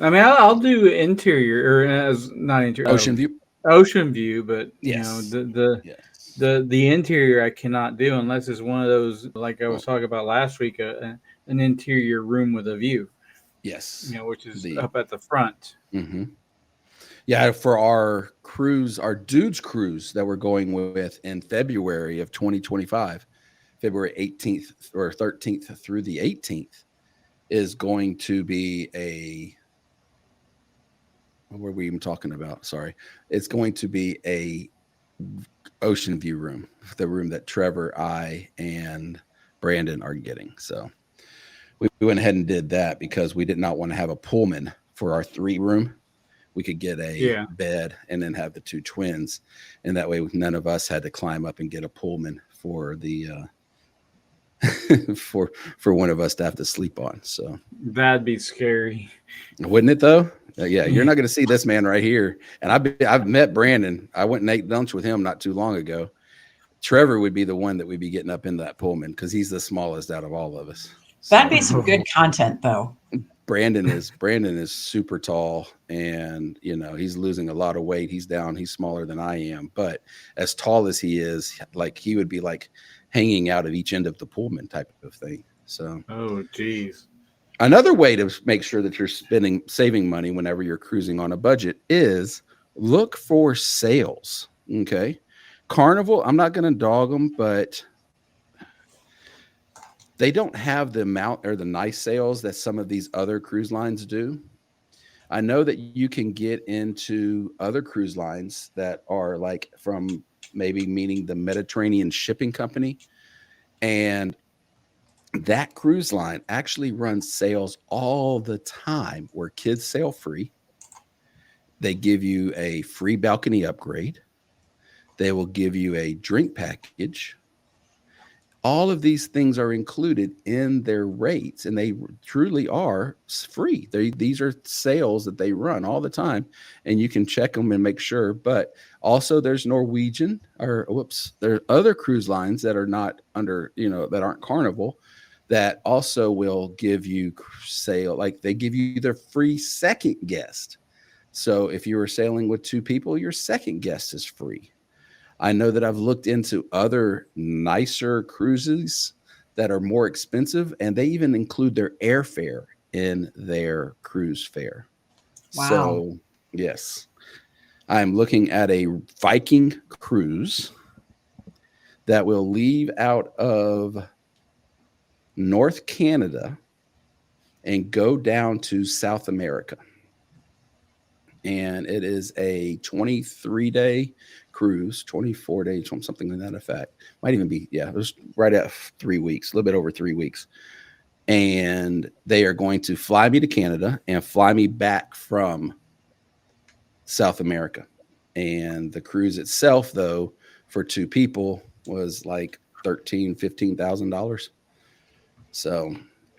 I mean, I'll do interior or as not interior, Ocean view. ocean view, but you know Yes. Yes. the interior I cannot do unless it's one of those like I Oh, was talking about last week, an interior room with a view, yes. you know, which is The up at the front. mm-hmm. Yeah, for our cruise, our dudes cruise that we're going with in February of 2025, February 18th or 13th through the 18th is going to be what were we even talking about? Sorry. It's going to be a ocean view room, the room that Trevor, I, and Brandon are getting. So we went ahead and did that because we did not want to have a Pullman for our 3 room. We could get a Yeah. bed and then have the 2 twins. And that way none of us had to climb up and get a Pullman for the for one of us to have to sleep on. So That'd be scary. wouldn't it though? Yeah, you're not going to see this man right here. And I've met Brandon. I went and ate lunch with him not too long ago. Trevor would be the one that would be getting up in that Pullman because he's the smallest out of all of us. That'd be some good content though. Brandon is super tall, and you know he's losing a lot of weight. He's smaller than I am, but as tall as he is, like he would be like hanging out at each end of the Pullman type of thing. So Oh, geez. another way to make sure that you're saving money whenever you're cruising on a budget is look for sales. Okay. Carnival, I'm not going to dog them, but they don't have the amount or the nice sales that some of these other cruise lines do. I know that you can get into other cruise lines that are like from maybe meaning the Mediterranean Shipping Company, and that cruise line actually runs sales all the time where kids sail free. They give you a free balcony upgrade. They will give you a drink package. All of these things are included in their rates, and they truly are free. These are sales that they run all the time, and you can check them and make sure. But also, there's Norwegian, there are other cruise lines that are not under, that aren't Carnival, that also will give you like they give you their free second guest. So if you were sailing with 2 people, your second guest is free. I know that I've looked into other nicer cruises that are more expensive, and they even include their airfare in their cruise fare. Wow. So, yes, I'm looking at a Viking cruise that will leave out of North Canada and go down to South America. And it is a 23-day cruise, 24 days, something like that effect. Might even be, it was right at 3 weeks, a little bit over 3 weeks. And they are going to fly me to Canada and fly me back from South America. And the cruise itself, though, for 2 people was like $15,000. So,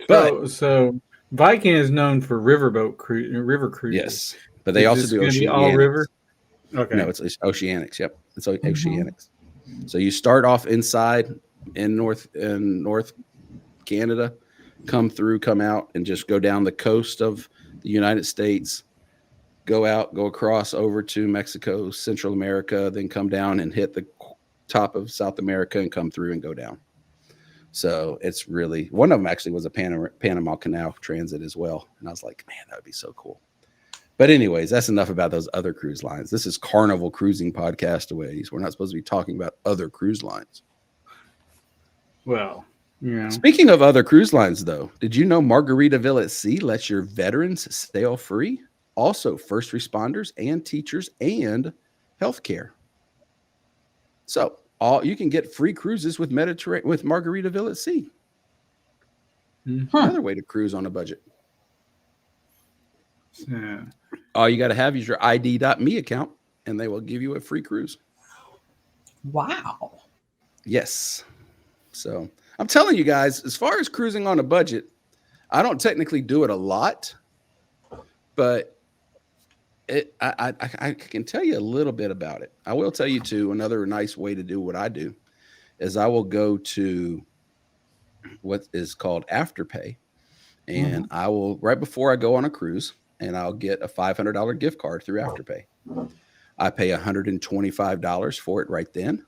but So Viking is known for river cruises. yes, but they Is also this do going to be all river? Okay. No, it's Oceanics. Yep, it's Oceanics. So you start off inside in North Canada, come out, and just go down the coast of the United States, go across over to Mexico, Central America, then come down and hit the top of South America and come through and go down. So it's really, one of them actually was a Panama Canal transit as well. And I was like, man, that would be so cool. But anyways, that's enough about those other cruise lines. This is Carnival Cruising Podcastaways. We're not supposed to be talking about other cruise lines. Well, Speaking of other cruise lines, though, did you know Margaritaville at Sea lets your veterans sail free? Also, first responders and teachers and healthcare. So you can get free cruises with Margaritaville at Sea. Another way to cruise on a budget. Yeah. All you got to have is your ID.me account, and they will give you a free cruise. Wow. Yes. So I'm telling you guys, as far as cruising on a budget, I don't technically do it a lot, but I can tell you a little bit about it. I will tell you too. Another nice way to do what I do is I will go to what is called Afterpay, and I will right before I go on a cruise, and I'll get a $500 gift card through Afterpay. I pay $125 for it right then.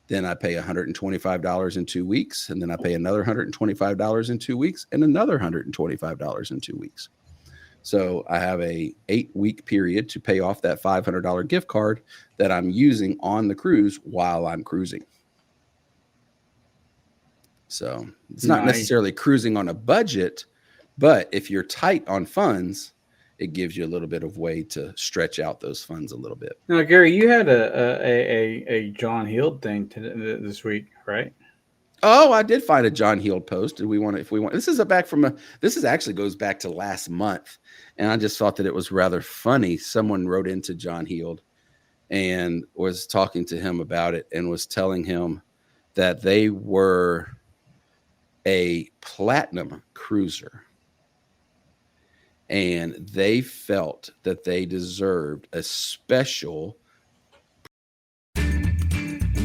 Then I pay $125 in 2 weeks, and then I pay another $125 in 2 weeks, and another $125 in 2 weeks. So I have a 8-week period to pay off that $500 gift card that I'm using on the cruise while I'm cruising. So it's not necessarily cruising on a budget, but if you're tight on funds, it gives you a little bit of way to stretch out those funds a little bit. Now, Gary, you had a John Heald thing this week, right? Oh, I did find a John Heald post. This is actually goes back to last month. And I just thought that it was rather funny. Someone wrote into John Heald and was talking to him about it and was telling him that they were a platinum cruiser. And they felt that they deserved a special.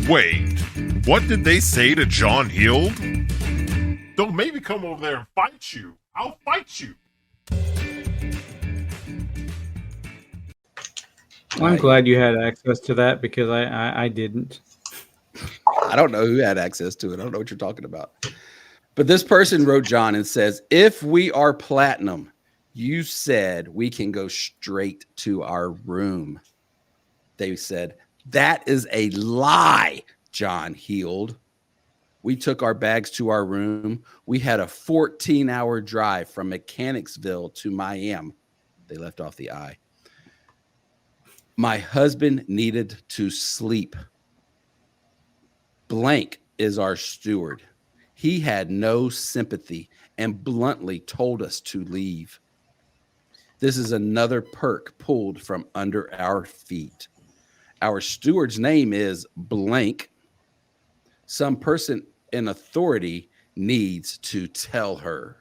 Wait, what did they say to John Heald? Don't make me come over there and fight you. I'll fight you. I'm glad you had access to that because I didn't. I don't know who had access to it. I don't know what you're talking about. But this person wrote John and says, if we are platinum, you said we can go straight to our room. They said, that is a lie, John Heald. We took our bags to our room. We had a 14-hour drive from Mechanicsville to Miami. They left off the I. My husband needed to sleep. Blank is our steward. He had no sympathy and bluntly told us to leave. This is another perk pulled from under our feet. Our steward's name is blank. Some person in authority needs to tell her.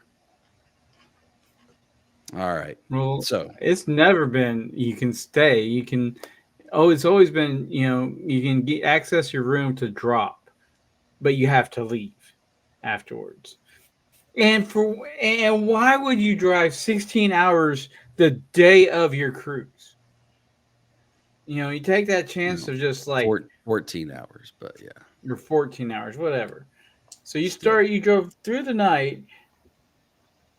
All right. Well, so it's never been you can stay. You can. Oh, it's always been, you can access your room to drop, but you have to leave afterwards. And why would you drive 16 hours the day of your cruise? You take that chance of just like 14 hours, but yeah. Or 14 hours, whatever. So you drove through the night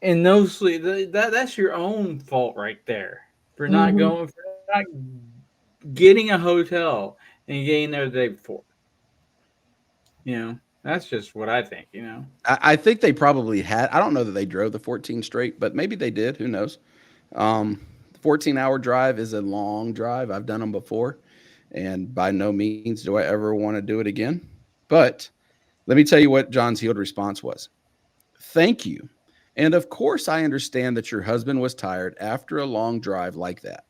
and no sleep. That's your own fault right there for not getting a hotel and getting there the day before. That's just what I think, I think they probably had. I don't know that they drove the 14 straight, but maybe they did. Who knows? 14-hour drive is a long drive. I've done them before, and by no means do I ever want to do it again. But let me tell you what John's Heald response was. Thank you. And of course, I understand that your husband was tired after a long drive like that.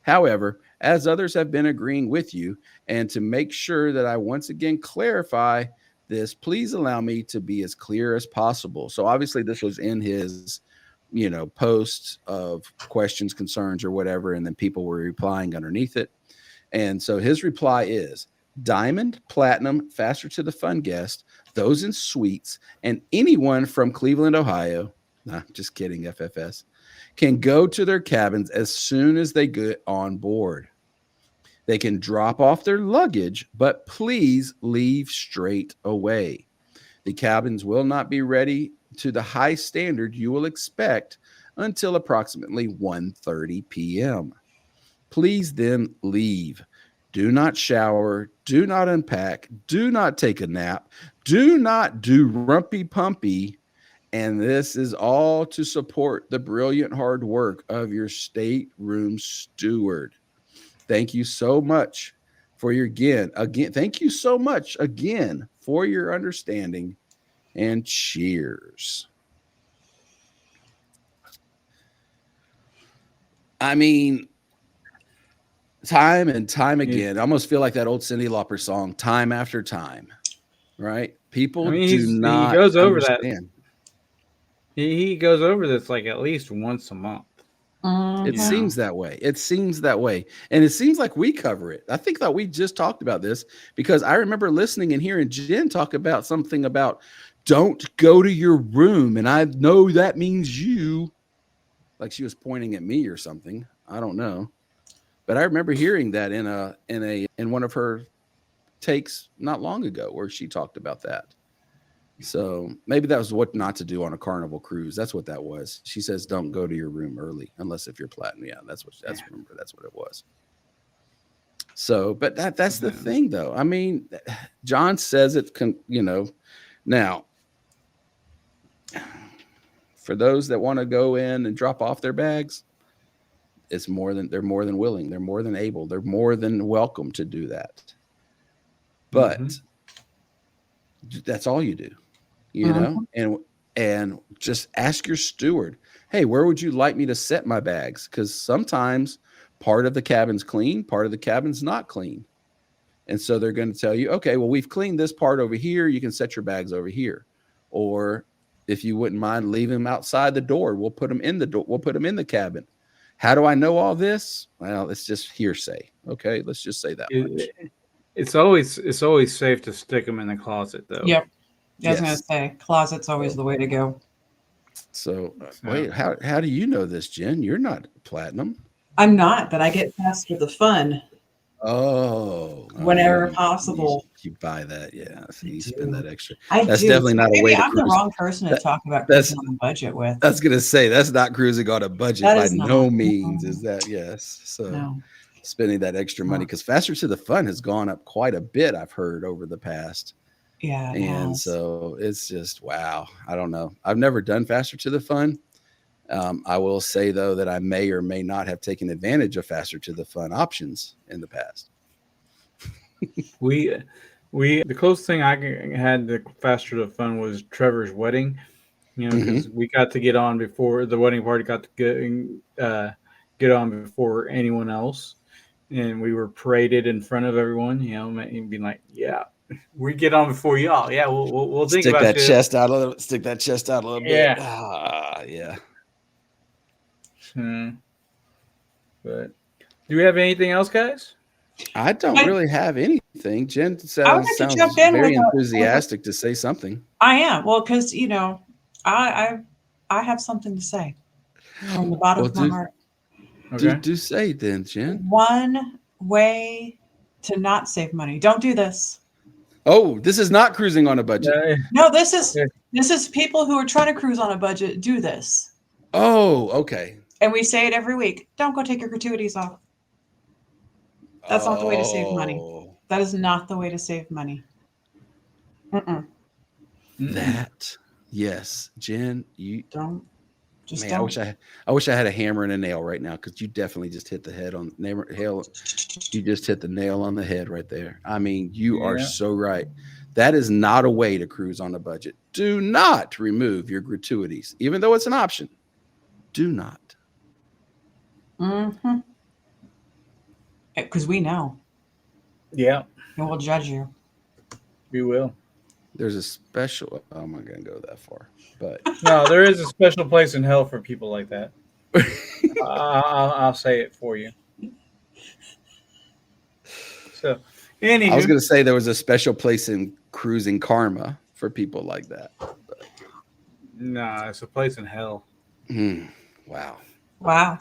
However, as others have been agreeing with you, and to make sure that I once again clarify this, please allow me to be as clear as possible. So obviously this was in his, posts of questions, concerns, or whatever, and then people were replying underneath it. And so his reply is, Diamond, Platinum, Faster to the Fun guest, those in suites, and anyone from Cleveland, Ohio, nah, just kidding, FFS, can go to their cabins as soon as they get on board. They can drop off their luggage, but please leave straight away. The cabins will not be ready to the high standard you will expect until approximately 1:30 p.m. Please then leave. Do not shower. Do not unpack. Do not take a nap. Do not do rumpy pumpy. And this is all to support the brilliant hard work of your stateroom steward. Thank you so much for your thank you so much again for your understanding, and cheers. I mean, time and time again, I almost feel like that old Cyndi Lauper song, Time After Time, right? People do not he goes over understand. that. He goes over this like at least once a month. It Mhm. seems that way. It seems that way. And it seems like we cover it. I think that we just talked about this because I remember listening and hearing Jen talk about something about don't go to your room. And I know that means you, like she was pointing at me or something. I don't know. But I remember hearing that in one of her takes not long ago where she talked about that. So maybe that was what not to do on a Carnival cruise. That's what that was. She says, "Don't go to your room early unless if you're platinum." Yeah, remember that's what it was. So, but that's the thing, though. I mean, John says it can, now for those that want to go in and drop off their bags, they're more than willing, they're more than able, they're more than welcome to do that. But that's all you do. And just ask your steward, hey, where would you like me to set my bags? Because sometimes part of the cabin's clean, part of the cabin's not clean. And so they're going to tell you, okay, well, we've cleaned this part over here. You can set your bags over here. Or if you wouldn't mind, leave them outside the door. We'll put them in the door. We'll put them in the cabin. How do I know all this? Well, it's just hearsay. Okay, let's just say that much. It's always safe to stick them in the closet, though. Yep. I was Yes. going to say, closet's always the way to go. So wait, how do you know this, Jen? You're not platinum. I'm not, but I get faster the fun. Oh, Whenever possible. You buy that, yeah. So you spend that extra. I That's do. definitely not a way to I'm the cruise. wrong person to talk about cruising on a budget with. I was gonna say that's not cruising on a budget That by is not. no means. Is that yes? So No. spending that extra money because Faster to the Fun has gone up quite a bit. I've heard over the past. Yeah. And so it's just wow. I don't know. I've never done Faster to the Fun. I will say though that I may or may not have taken advantage of Faster to the Fun options in the past. We the closest thing I had to Faster to Fun was Trevor's wedding, because we got to get on before the wedding party got to get on before anyone else, and we were paraded in front of everyone, and being like, yeah, we get on before y'all. Yeah, we'll think Stick about that you. chest out a little. Stick that chest out a little bit. Yeah. Yeah. But do we have anything else, guys? I don't really have anything. Jen I would sounds like to jump in very with enthusiastic to say something. I am. Well, because I have something to say from the bottom of my heart. Okay. Do say then, Jen. One way to not save money. Don't do this. Oh, this is not cruising on a budget. No, this is people who are trying to cruise on a budget do this. Oh, okay. And we say it every week. Don't go take your gratuities off. That's not the way to save money. That is not the way to save money. That, yes, Jen, you don't. Just man, don't. I wish I had a hammer and a nail right now because you definitely just hit the head on You just hit the nail on the head right there. I mean, you are so right. That is not a way to cruise on a budget. Do not remove your gratuities, even though it's an option. Do not. Because we know. Yeah. And we'll judge you. We will. There's a special. I'm not going to go that far, but no, there is a special place in hell for people like that. I'll say it for you. So, anywho, I was going to say there was a special place in cruising karma for people like that. But. Nah, it's a place in hell. Wow. Wow.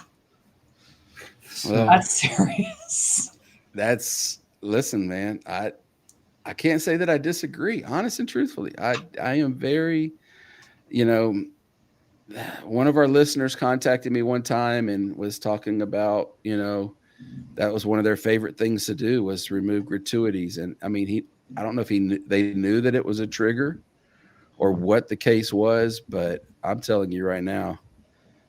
Well, that's serious. Listen, man. I can't say that I disagree. Honest and truthfully, I am very, one of our listeners contacted me one time and was talking about, that was one of their favorite things to do was remove gratuities. And I mean, I don't know if they knew that it was a trigger or what the case was, but I'm telling you right now,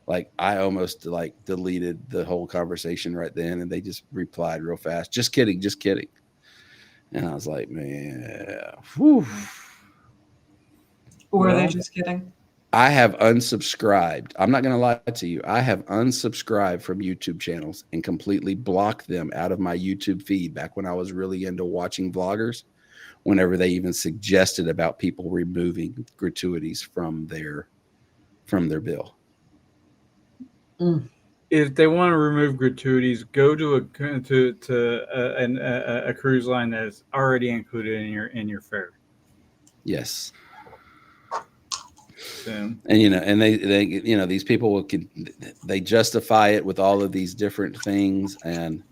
like I almost deleted the whole conversation right then. And they just replied real fast. Just kidding. Just kidding. And I was like, man, whew. Were they just kidding? I have unsubscribed. I'm not going to lie to you. I have unsubscribed from YouTube channels and completely blocked them out of my YouTube feed back when I was really into watching vloggers, whenever they even suggested about people removing gratuities from their bill. if they want to remove gratuities, go to a cruise line that is already included in your fare. Yes. So, And they these people they justify it with all of these different things, and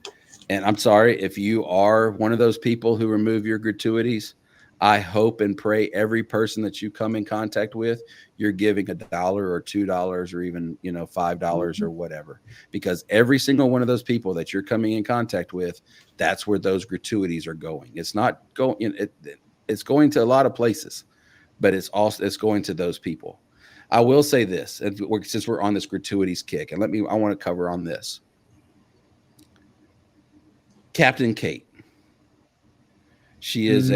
I'm sorry if you are one of those people who remove your gratuities. I hope and pray every person that you come in contact with, you're giving $1 or $2 or even $5 or whatever, because every single one of those people that you're coming in contact with, that's where those gratuities are going. It's not going. It's going to a lot of places, but it's going to those people. I will say this, and since we're on this gratuities kick, and I want to cover on this. Captain Kate. She is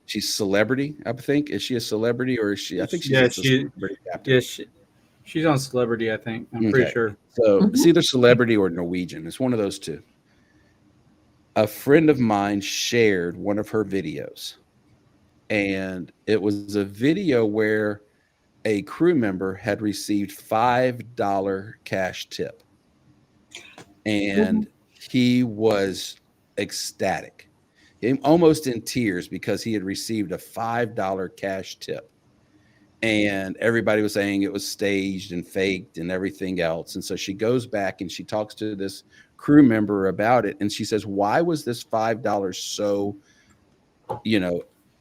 she's celebrity, I think. Is she a celebrity, or is she? I think she's a celebrity captain. Yes, she's on Celebrity, I think. I'm pretty sure. So it's either Celebrity or Norwegian. It's one of those two. A friend of mine shared one of her videos, and it was a video where a crew member had received $5 cash tip, and he was ecstatic, almost in tears, because he had received a $5 cash tip, and everybody was saying it was staged and faked and everything else. And so she goes back and she talks to this crew member about it, and she says, why was this $5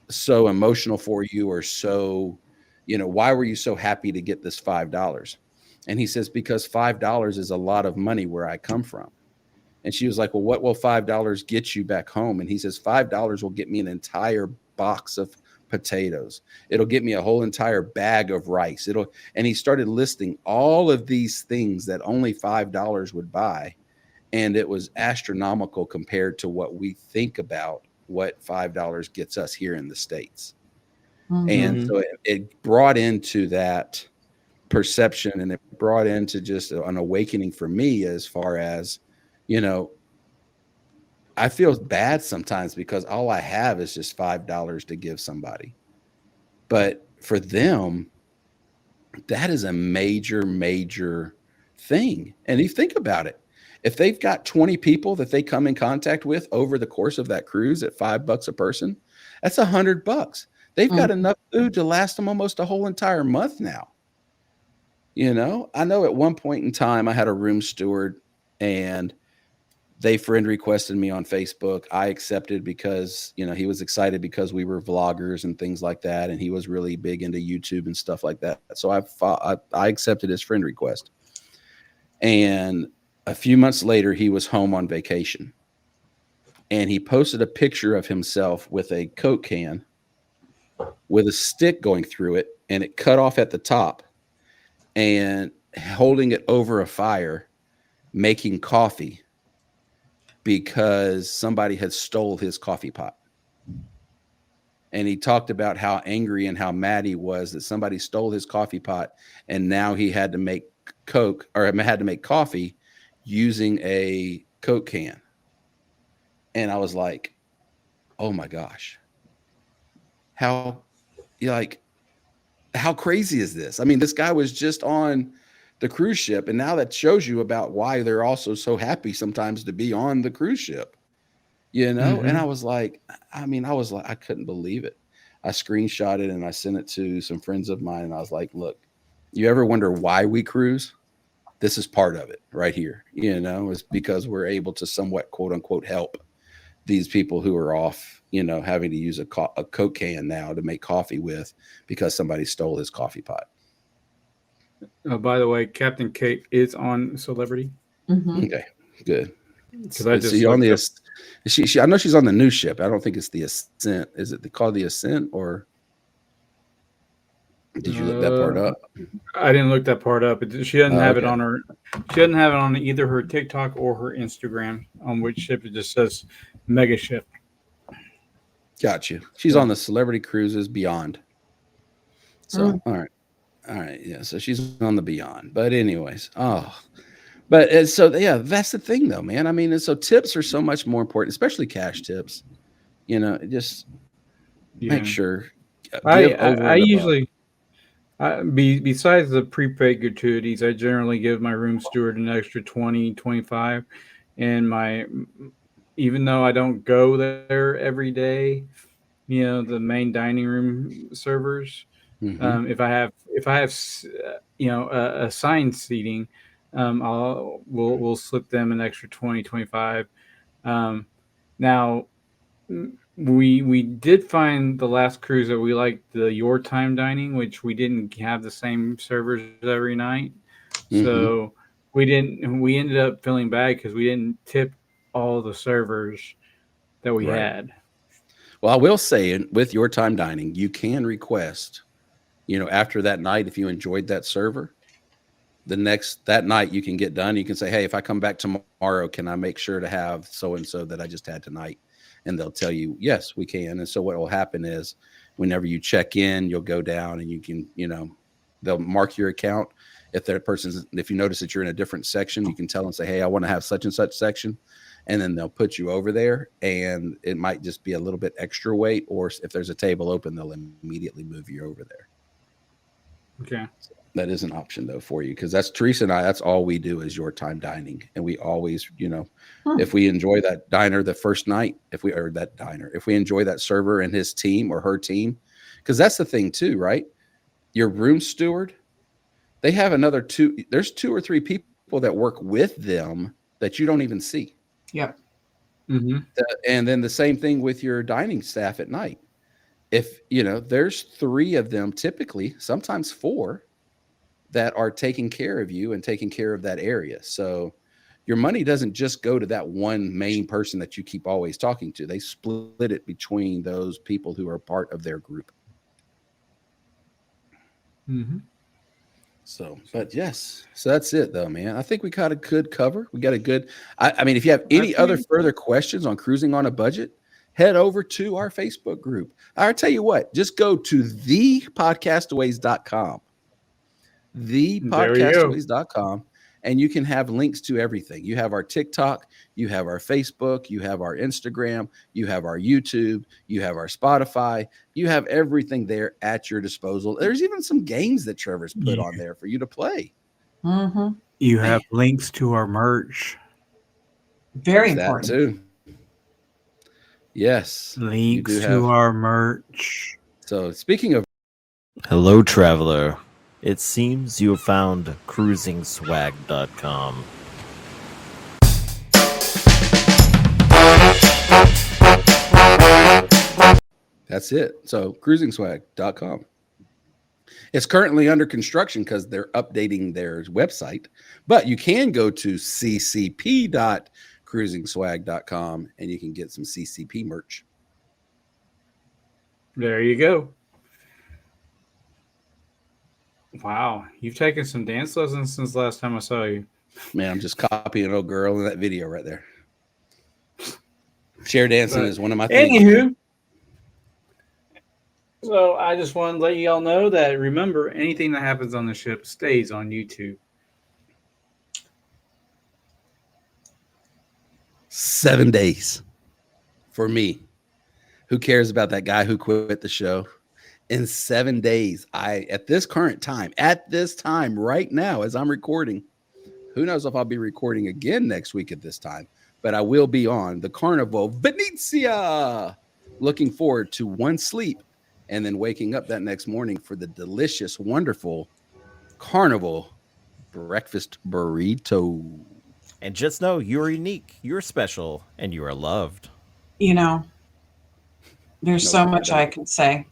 so emotional for you, or so, why were you so happy to get this $5? And he says, because $5 is a lot of money where I come from. And she was like, well, what will $5 get you back home? And he says, $5 will get me an entire box of potatoes. It'll get me a whole entire bag of rice. And he started listing all of these things that only $5 would buy. And it was astronomical compared to what we think about what $5 gets us here in the States. And so it brought into that perception, and it brought into just an awakening for me, as far as, I feel bad sometimes because all I have is just $5 to give somebody. But for them, that is a major, major thing. And you think about it, if they've got 20 people that they come in contact with over the course of that cruise at $5 a person, that's $100. They've got enough food to last them almost a whole entire month now. I know at one point in time I had a room steward, and they friend requested me on Facebook. I accepted because, he was excited because we were vloggers and things like that. And he was really big into YouTube and stuff like that. So I accepted his friend request. And a few months later, he was home on vacation, and he posted a picture of himself with a Coke can with a stick going through it, and it cut off at the top, and holding it over a fire, making coffee, because somebody had stole his coffee pot. And he talked about how angry and how mad he was that somebody stole his coffee pot, and now he had to make coffee using a Coke can. And I was like, oh my gosh, how crazy is this? I mean, this guy was just on the cruise ship, and now that shows you about why they're also so happy sometimes to be on the cruise ship, And I was like, I couldn't believe it. I screenshot it and I sent it to some friends of mine, and I was like, look, you ever wonder why we cruise? This is part of it right here. It's because we're able to somewhat, quote unquote, help these people who are off, having to use a Coke can now to make coffee with because somebody stole his coffee pot. Oh, by the way, Captain Kate is on Celebrity. Okay, good. Because I just I know she's on the new ship. I don't think it's the Ascent. Is it called the Ascent, or did you look that part up? I didn't look that part up. She doesn't have it on her. She doesn't have it on either her TikTok or her Instagram. On which ship it just says Mega Ship. Got you. She's on the Celebrity Cruises Beyond. So all right, yeah. So she's on the Beyond. But anyways, that's the thing, though, man. I mean, and so tips are so much more important, especially cash tips. Just make sure. I usually Besides the prepaid gratuities, I generally give my room steward an extra 20, 25, and even though I don't go there every day, the main dining room servers, Mm-hmm. if I have assigned seating, we'll slip them an extra 20, 25. Now we did find the last cruise that we liked the your time dining, which we didn't have the same servers every night, Mm-hmm. so we ended up feeling bad because we didn't tip all the servers that we Right. had. Well, I will say, with your time dining, you can request, after that night, if you enjoyed that server, that night you can get done. You can say, hey, if I come back tomorrow, can I make sure to have so-and-so that I just had tonight? And they'll tell you, yes, we can. And so what will happen is whenever you check in, you'll go down and you can, they'll mark your account. If you notice that you're in a different section, you can tell them, say, hey, I want to have such and such section. And then they'll put you over there, and it might just be a little bit extra weight, or if there's a table open, they'll immediately move you over there. Okay. So that is an option though for you, because that's Teresa and I. That's all we do is your time dining, and we always, if we enjoy that diner the first night, if we enjoy that server and his team or her team, because that's the thing too, right? Your room steward, they have another two. There's 2 or 3 people that work with them that you don't even see. Yep. Mm-hmm. And then the same thing with your dining staff at night. If, there's 3 of them, typically, sometimes 4, that are taking care of you and taking care of that area. So your money doesn't just go to that one main person that you keep always talking to. They split it between those people who are part of their group. Mm-hmm. So, but yes, so that's it though, man. I think we got a good cover. We got a good, I mean, if you have any other further questions on cruising on a budget, head over to our Facebook group. I'll tell you what, just go to thepodcastaways.com, thepodcastaways.com, and you can have links to everything. You have our TikTok, you have our Facebook, you have our Instagram, you have our YouTube, you have our Spotify, you have everything there at your disposal. There's even some games that Trevor's put on there for you to play. Mm-hmm. You have links to our merch. Very important. That too. Yes. Links to our merch. So speaking of, hello, traveler. It seems you have found cruisingswag.com. that's it. So cruisingswag.com. It's currently under construction because they're updating their website, but you can go to ccp.cruisingswag.com and you can get some CCP merch. There you go. Wow, you've taken some dance lessons since last time I saw you. Man, I'm just copying an old girl in that video right there. Chair dancing is one of my things. Anywho, so I just want to let you all know that, remember, anything that happens on the ship stays on YouTube. 7 days for me. Who cares about that guy who quit the show? In 7 days, at this time right now, as I'm recording, who knows if I'll be recording again next week at this time, but I will be on the Carnival Venezia. Looking forward to one sleep and then waking up that next morning for the delicious, wonderful Carnival breakfast burrito. And just know you're unique, you're special, and you are loved. There's so much I can say.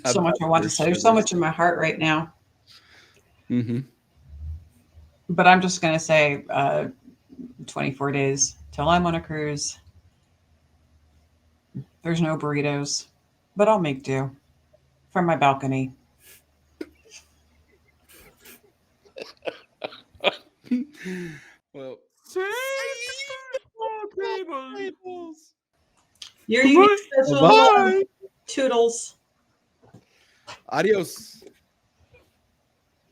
So much I want to say. There's so much in my heart right now. Mm-hmm. But I'm just going to say 24 days till I'm on a cruise. There's no burritos, but I'll make do from my balcony. Well, You're unique, special. Bye. Toodles. Adios.